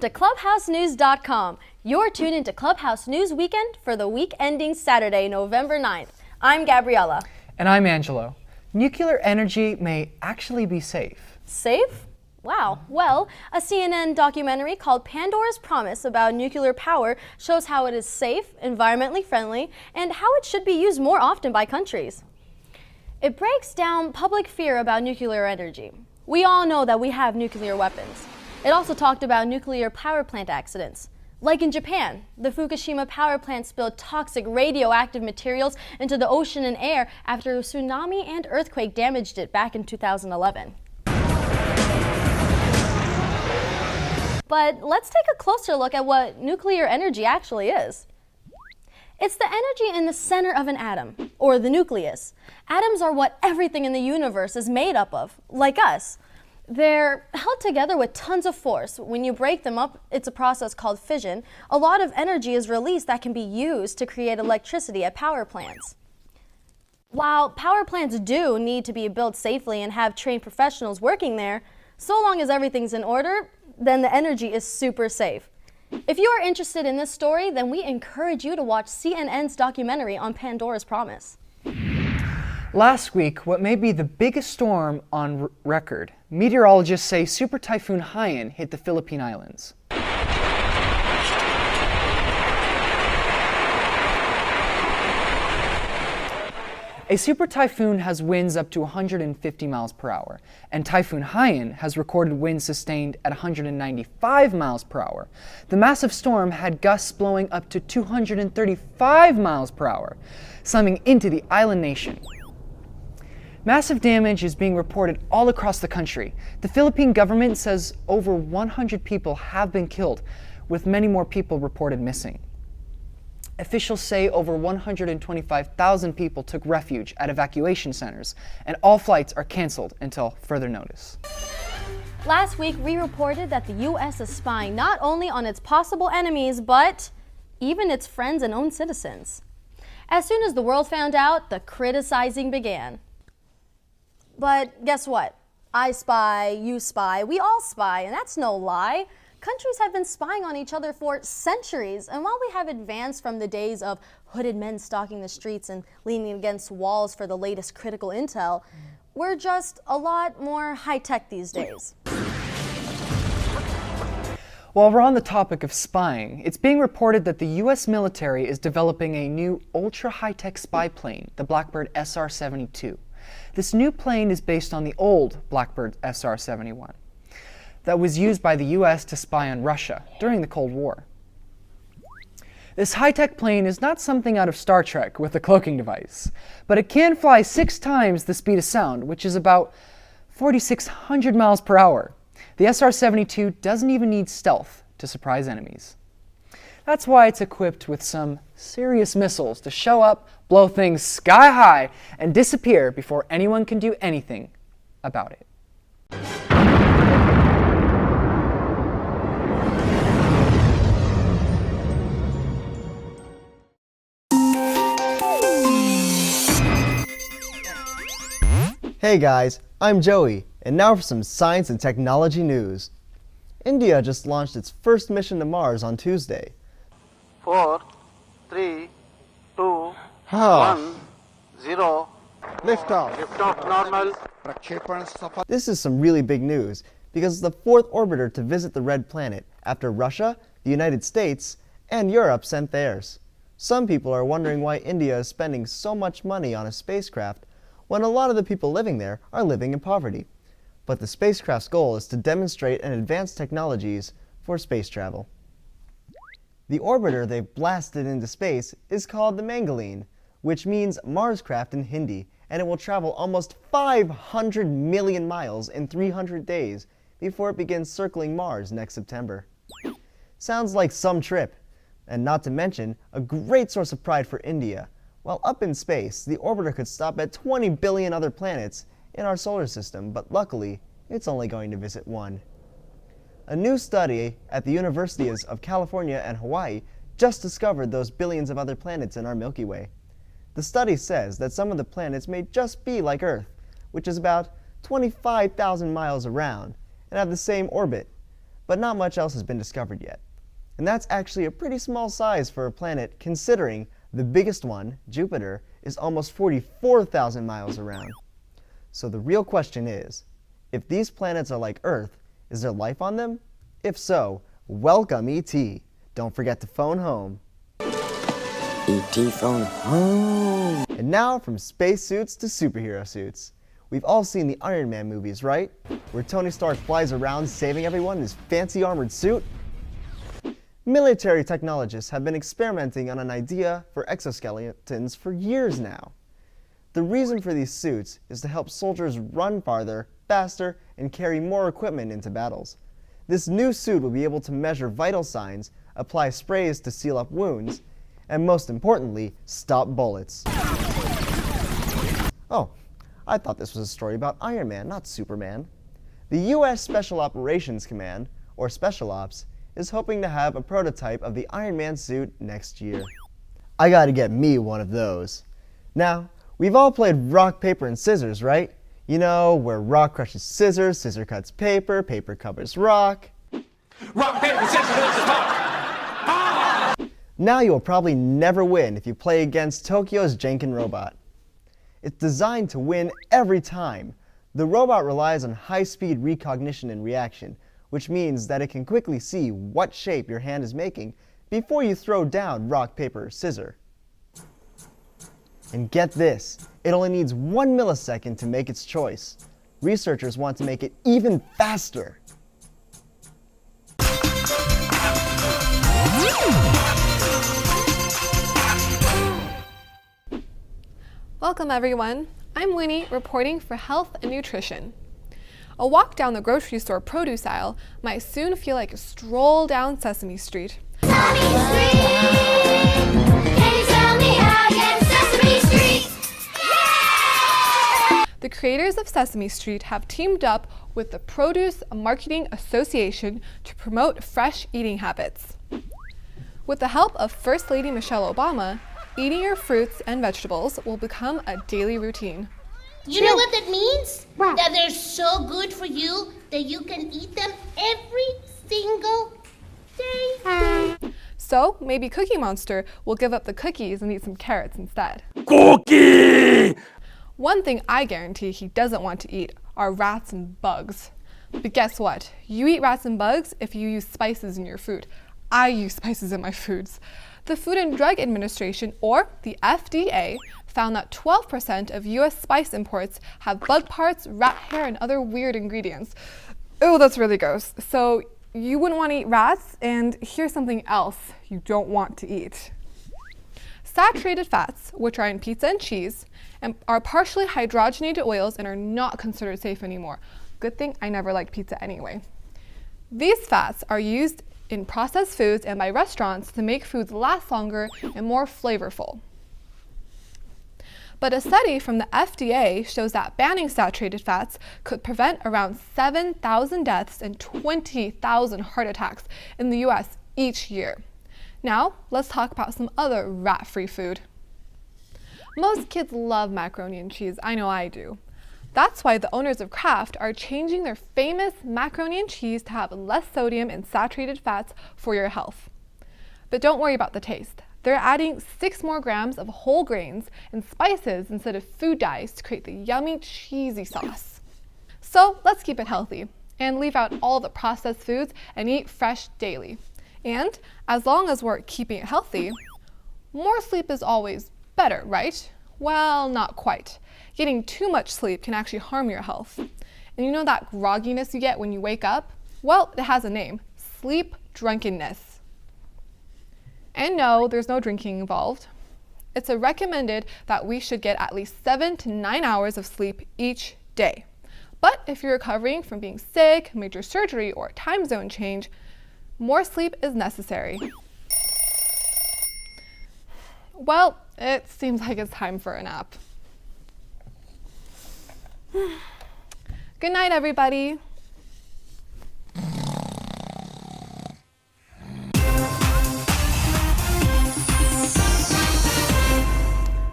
to clubhousenews.com. You're tuned into Clubhouse News Weekend for the week ending Saturday, November 9th. I'm Gabriella. And I'm Angelo. Nuclear energy may actually be safe. Safe? Wow. Well, a CNN documentary called Pandora's Promise about nuclear power shows how it is safe, environmentally friendly, and how it should be used more often by countries. It breaks down public fear about nuclear energy. We all know that we have nuclear weapons. It also talked about nuclear power plant accidents. Like in Japan, the Fukushima power plant spilled toxic radioactive materials into the ocean and air after a tsunami and earthquake damaged it back in 2011. But let's take a closer look at what nuclear energy actually is. It's the energy in the center of an atom, or the nucleus. Atoms are what everything in the universe is made up of, like us. They're held together with tons of force. When you break them up, it's a process called fission. A lot of energy is released that can be used to create electricity at power plants. While power plants do need to be built safely and have trained professionals working there, so long as everything's in order, then the energy is super safe. If you are interested in this story, then we encourage you to watch CNN's documentary on Pandora's Promise. Last week, what may be the biggest storm on record, meteorologists say Super Typhoon Haiyan hit the Philippine Islands. A super typhoon has winds up to 150 miles per hour, and Typhoon Haiyan has recorded winds sustained at 195 miles per hour. The massive storm had gusts blowing up to 235 miles per hour, slamming into the island nation. Massive damage is being reported all across the country. The Philippine government says over 100 people have been killed, with many more people reported missing. Officials say over 125,000 people took refuge at evacuation centers, and all flights are canceled until further notice. Last week, we reported that the U.S. is spying not only on its possible enemies, but even its friends and own citizens. As soon as the world found out, the criticizing began. But guess what? I spy, you spy, we all spy, and that's no lie. Countries have been spying on each other for centuries, and while we have advanced from the days of hooded men stalking the streets and leaning against walls for the latest critical intel, we're just a lot more high-tech these days. While we're on the topic of spying, it's being reported that the U.S. military is developing a new ultra-high-tech spy plane, the Blackbird SR-72. This new plane is based on the old Blackbird SR-71 that was used by the U.S. to spy on Russia during the Cold War. This high-tech plane is not something out of Star Trek with a cloaking device, but it can fly 6 times the speed of sound, which is about 4,600 miles per hour. The SR-72 doesn't even need stealth to surprise enemies. That's why it's equipped with some serious missiles to show up, blow things sky high, and disappear before anyone can do anything about it. Hey guys, I'm Joey, and now for some science and technology news. India just launched its first mission to Mars on Tuesday. 4, 3, 2, 1, 0. Liftoff. Liftoff normal. This is some really big news because it's the 4th orbiter to visit the Red Planet after Russia, the United States, and Europe sent theirs. Some people are wondering why India is spending so much money on a spacecraft when a lot of the people living there are living in poverty. But the spacecraft's goal is to demonstrate and advance technologies for space travel. The orbiter they've blasted into space is called the Mangalyaan, which means Marscraft in Hindi, and it will travel almost 500 million miles in 300 days before it begins circling Mars next September. Sounds like some trip, and not to mention a great source of pride for India. While up in space, the orbiter could stop at 20 billion other planets in our solar system, but luckily, it's only going to visit one. A new study at the Universities of California and Hawaii just discovered those billions of other planets in our Milky Way. The study says that some of the planets may just be like Earth, which is about 25,000 miles around, and have the same orbit. but not much else has been discovered yet. And that's actually a pretty small size for a planet considering the biggest one, Jupiter, is almost 44,000 miles around. So the real question is, if these planets are like Earth, is there life on them? If so, welcome ET. Don't forget to phone home. ET phone home. And now from spacesuits to superhero suits. We've all seen the Iron Man movies, right? Where Tony Stark flies around saving everyone in his fancy armored suit. Military technologists have been experimenting on an idea for exoskeletons for years now. The reason for these suits is to help soldiers run farther, faster, and carry more equipment into battles. This new suit will be able to measure vital signs, apply sprays to seal up wounds, and most importantly, stop bullets. Oh, I thought this was a story about Iron Man, not Superman. The U.S. Special Operations Command, or Special Ops, is hoping to have a prototype of the Iron Man suit next year. I gotta get me one of those. Now, we've all played rock, paper, and scissors, right? You know, where rock crushes scissors, scissor cuts paper, paper covers rock. Rock, paper, scissors, rock! Now you'll probably never win if you play against Tokyo's Jenkin robot. It's designed to win every time. The robot relies on high-speed recognition and reaction, which means that it can quickly see what shape your hand is making before you throw down rock, paper, or scissor. And get this, it only needs 1 millisecond to make its choice. Researchers want to make it even faster. Welcome everyone. I'm Winnie, reporting for Health and Nutrition. A walk down the grocery store produce aisle might soon feel like a stroll down Sesame Street. Sesame Street! Can you tell me how to get to Sesame Street? Yeah! The creators of Sesame Street have teamed up with the Produce Marketing Association to promote fresh eating habits. With the help of First Lady Michelle Obama, eating your fruits and vegetables will become a daily routine. You know what that means? That they're so good for you that you can eat them every single day. So maybe Cookie Monster will give up the cookies and eat some carrots instead. Cookie! One thing I guarantee he doesn't want to eat are rats and bugs. But guess what? You eat rats and bugs if you use spices in your food. I use spices in my foods. The Food and Drug Administration, or the FDA, found that 12% of US spice imports have bug parts, rat hair, and other weird ingredients. Oh, that's really gross. So you wouldn't want to eat rats, and here's something else you don't want to eat. Saturated fats, which are in pizza and cheese, and are partially hydrogenated oils and are not considered safe anymore. Good thing I never liked pizza anyway. These fats are used in processed foods and by restaurants to make foods last longer and more flavorful. But a study from the FDA shows that banning saturated fats could prevent around 7,000 deaths and 20,000 heart attacks in the US each year. Now, let's talk about some other rat-free food. Most kids love macaroni and cheese. I know I do. That's why the owners of Kraft are changing their famous macaroni and cheese to have less sodium and saturated fats for your health. But don't worry about the taste. They're adding 6 more grams of whole grains and spices instead of food dyes to create the yummy, cheesy sauce. So let's keep it healthy and leave out all the processed foods and eat fresh daily. And as long as we're keeping it healthy, more sleep is always better, right? Well, not quite. Getting too much sleep can actually harm your health. And you know that grogginess you get when you wake up? Well, it has a name: sleep drunkenness. And no, there's no drinking involved. It's recommended that we should get at least 7 to 9 hours of sleep each day. But if you're recovering from being sick, major surgery, or a time zone change, more sleep is necessary. Well, it seems like it's time for a nap. Good night, everybody.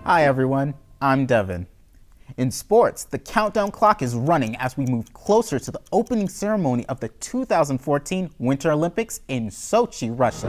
Hi everyone, I'm Devin. In sports, the countdown clock is running as we move closer to the opening ceremony of the 2014 Winter Olympics in Sochi, Russia.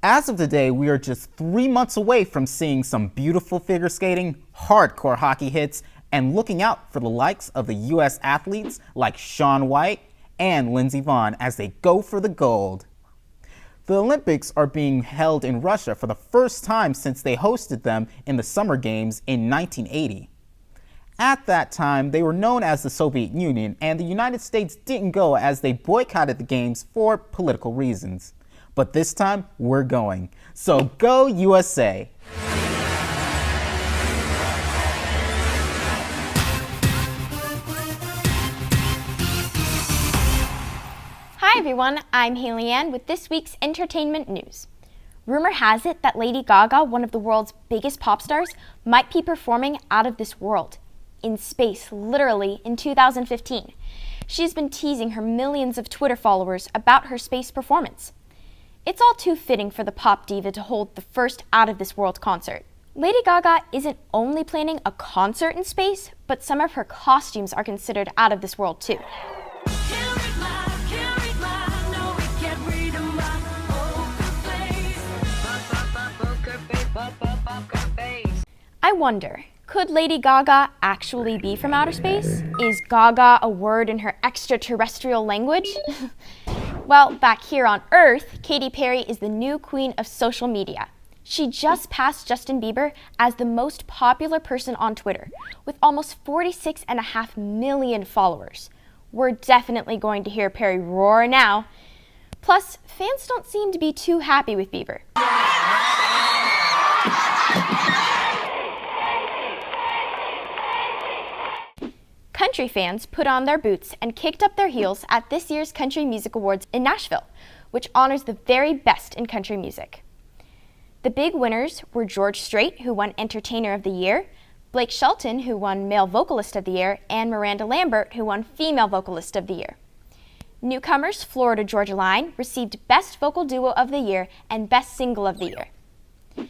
As of today, we are just 3 months away from seeing some beautiful figure skating, hardcore hockey hits, and looking out for the likes of the U.S. athletes like Shaun White and Lindsey Vonn as they go for the gold. The Olympics are being held in Russia for the first time since they hosted them in the Summer Games in 1980. At that time, they were known as the Soviet Union, and the United States didn't go as they boycotted the games for political reasons. But this time, we're going. So go USA! Hi everyone, I'm Haley Ann with this week's entertainment news. Rumor has it that Lady Gaga, one of the world's biggest pop stars, might be performing Out of This World, in space, literally, in 2015. She's been teasing her millions of Twitter followers about her space performance. It's all too fitting for the pop diva to hold the first Out of This World concert. Lady Gaga isn't only planning a concert in space, but some of her costumes are considered out of this world too. I wonder, could Lady Gaga actually be from outer space? Is Gaga a word in her extraterrestrial language? Well, back here on Earth, Katy Perry is the new queen of social media. She just passed Justin Bieber as the most popular person on Twitter, with almost 46.5 million followers. We're definitely going to hear Perry roar now. Plus, fans don't seem to be too happy with Bieber. Country fans put on their boots and kicked up their heels at this year's Country Music Awards in Nashville, which honors the very best in country music. The big winners were George Strait, who won Entertainer of the Year, Blake Shelton, who won Male Vocalist of the Year, and Miranda Lambert, who won Female Vocalist of the Year. Newcomers Florida Georgia Line received Best Vocal Duo of the Year and Best Single of the Year.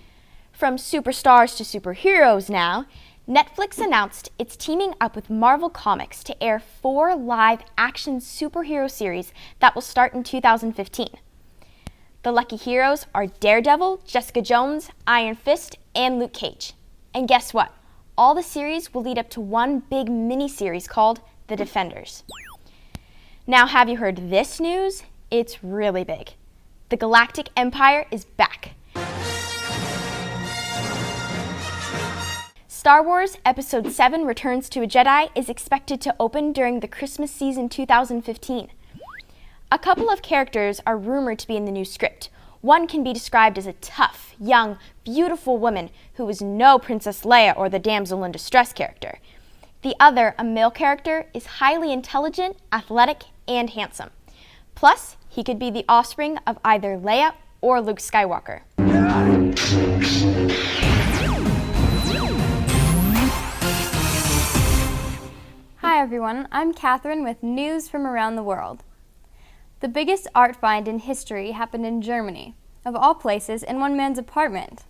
From superstars to superheroes now, Netflix announced it's teaming up with Marvel Comics to air 4 live action superhero series that will start in 2015. The lucky heroes are Daredevil, Jessica Jones, Iron Fist, and Luke Cage. And guess what? All the series will lead up to one big mini-series called The Defenders. Now, have you heard this news? It's really big. The Galactic Empire is back. Star Wars Episode 7 Returns to a Jedi is expected to open during the Christmas season 2015. A couple of characters are rumored to be in the new script. One can be described as a tough, young, beautiful woman who is no Princess Leia or the damsel in distress character. The other, a male character, is highly intelligent, athletic, and handsome. Plus, he could be the offspring of either Leia or Luke Skywalker. Hi everyone, I'm Catherine with news from around the world. The biggest art find in history happened in Germany, of all places in one man's apartment.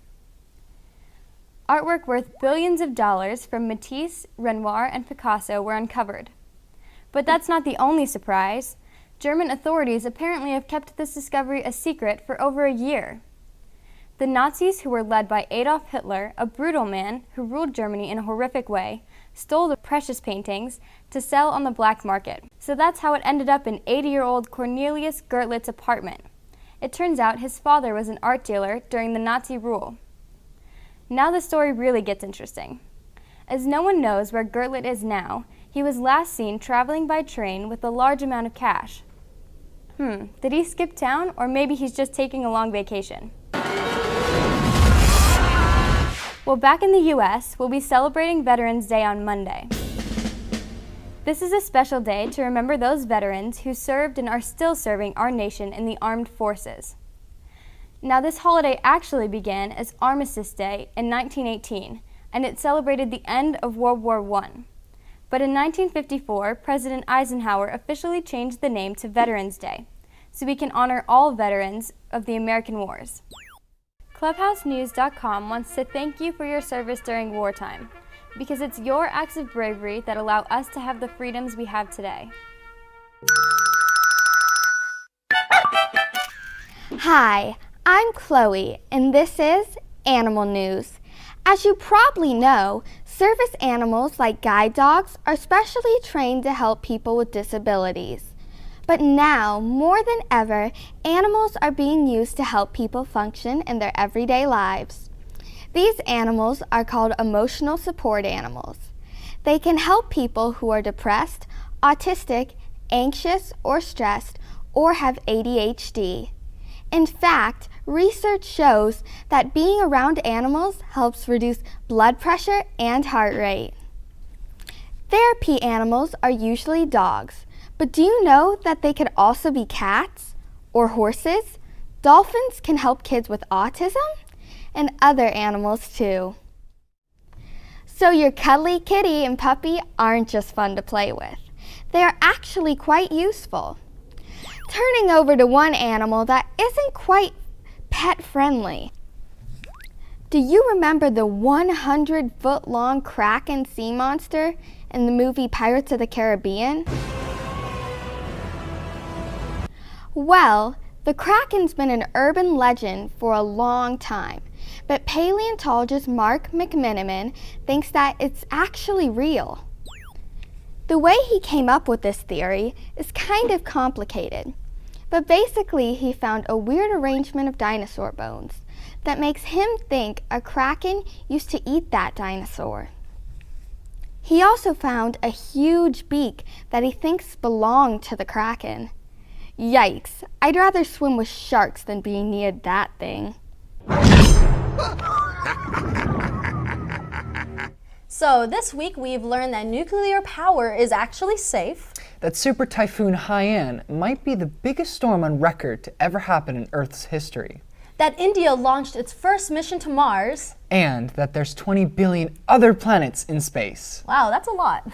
Artwork worth billions of dollars from Matisse, Renoir, and Picasso were uncovered. But that's not the only surprise. German authorities apparently have kept this discovery a secret for over a year. The Nazis, who were led by Adolf Hitler, a brutal man who ruled Germany in a horrific way, stole the precious paintings to sell on the black market. So that's how it ended up in 80-year-old Cornelius Gertlitz's apartment. It turns out his father was an art dealer during the Nazi rule. Now the story really gets interesting. As no one knows where Gertlitz is now, he was last seen traveling by train with a large amount of cash. Did he skip town, or maybe he's just taking a long vacation? Well, back in the US, we'll be celebrating Veterans Day on Monday. This is a special day to remember those veterans who served and are still serving our nation in the armed forces. Now, this holiday actually began as Armistice Day in 1918, and it celebrated the end of World War I. But in 1954, President Eisenhower officially changed the name to Veterans Day, so we can honor all veterans of the American wars. ClubhouseNews.com wants to thank you for your service during wartime, because it's your acts of bravery that allow us to have the freedoms we have today. Hi, I'm Chloe, and this is Animal News. As you probably know, service animals like guide dogs are specially trained to help people with disabilities. But now, more than ever, animals are being used to help people function in their everyday lives. These animals are called emotional support animals. They can help people who are depressed, autistic, anxious, or stressed, or have ADHD. In fact, research shows that being around animals helps reduce blood pressure and heart rate. Therapy animals are usually dogs, but do you know that they could also be cats or horses? Dolphins can help kids with autism and other animals too. So your cuddly kitty and puppy aren't just fun to play with. They are actually quite useful. Turning over to one animal that isn't quite pet-friendly. Do you remember the 100-foot-long Kraken sea monster in the movie Pirates of the Caribbean? Well, the Kraken's been an urban legend for a long time, but paleontologist Mark McMenamin thinks that it's actually real. The way he came up with this theory is kind of complicated, but basically he found a weird arrangement of dinosaur bones that makes him think a kraken used to eat that dinosaur. He also found a huge beak that he thinks belonged to the kraken. Yikes, I'd rather swim with sharks than be near that thing. So this week we've learned that nuclear power is actually safe. That Super Typhoon Haiyan might be the biggest storm on record to ever happen in Earth's history. That India launched its first mission to Mars. And that there's 20 billion other planets in space. Wow, that's a lot.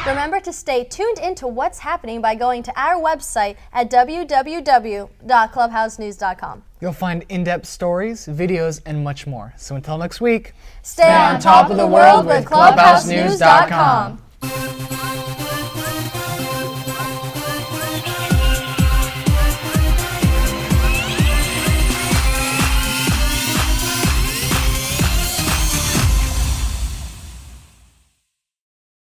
Remember to stay tuned into what's happening by going to our website at www.clubhousenews.com. You'll find in-depth stories, videos, and much more. So until next week, stay on top of the world with ClubhouseNews.com.